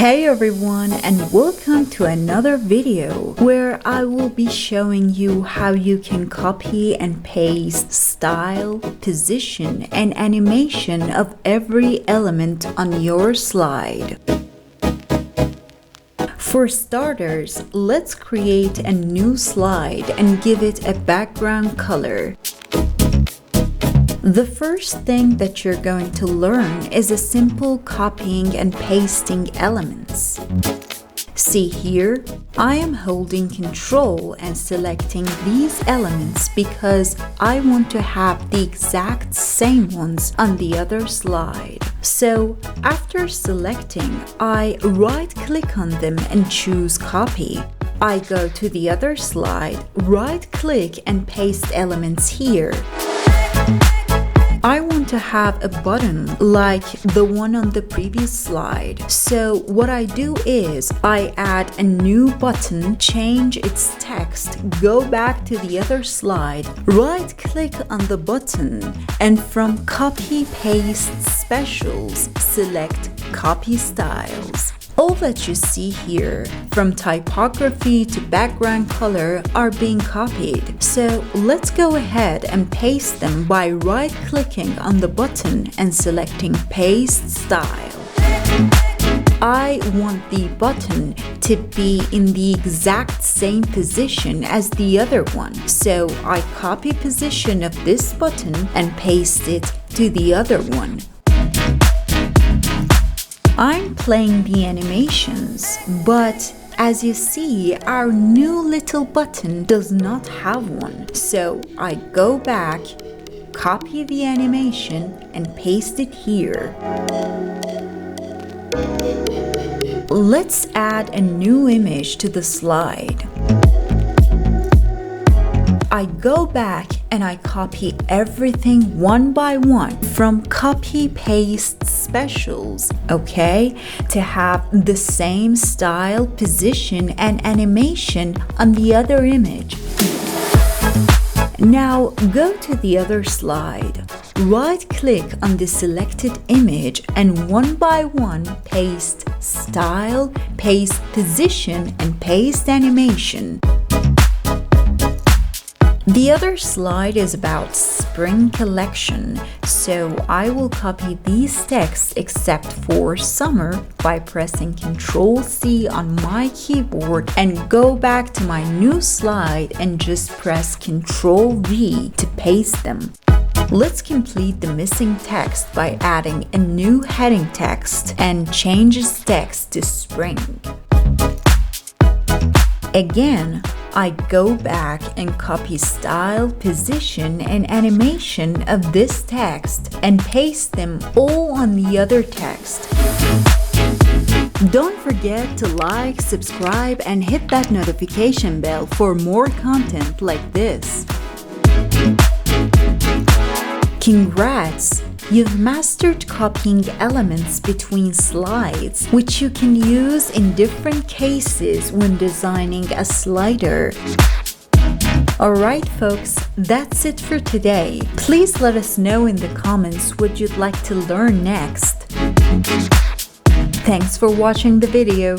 Hey everyone, and welcome to another video where I will be showing you how you can copy and paste style, position, and animation of every element on your slide. For starters, let's create a new slide and give it a background color. The first thing that you're going to learn is a simple copying and pasting elements. See here, I am holding Control and selecting these elements because I want to have the exact same ones on the other slide. So after selecting, I right-click on them and choose Copy. I go to the other slide, right-click and paste elements here. I want to have a button like the one on the previous slide. So what I do is I add a new button, change its text, go back to the other slide, right click on the button, and from Copy Paste Specials, select Copy Styles. All that you see here, from typography to background color, are being copied. So let's go ahead and paste them by right-clicking on the button and selecting Paste Style. I want the button to be in the exact same position as the other one. So I copy position of this button and paste it to the other one. I'm playing the animations, but as you see, our new little button does not have one. So I go back, copy the animation, and paste it here. Let's add a new image to the slide. I go back and I copy everything one by one from Copy Paste Specials, okay, to have the same style, position, and animation on the other image. Now go to the other slide, right-click on the selected image, and one by one paste Style, Paste Position, and Paste Animation. The other slide is about spring collection, so I will copy these texts except for summer by pressing Ctrl+C on my keyboard and go back to my new slide and just press Ctrl+V to paste them. Let's complete the missing text by adding a new heading text and change its text to spring. Again, I go back and copy style, position, and animation of this text and paste them all on the other text. Don't forget to like, subscribe, and hit that notification bell for more content like this. Congrats! You've mastered copying elements between slides, which you can use in different cases when designing a slider. Alright folks, that's it for today. Please let us know in the comments what you'd like to learn next. Thanks for watching the video.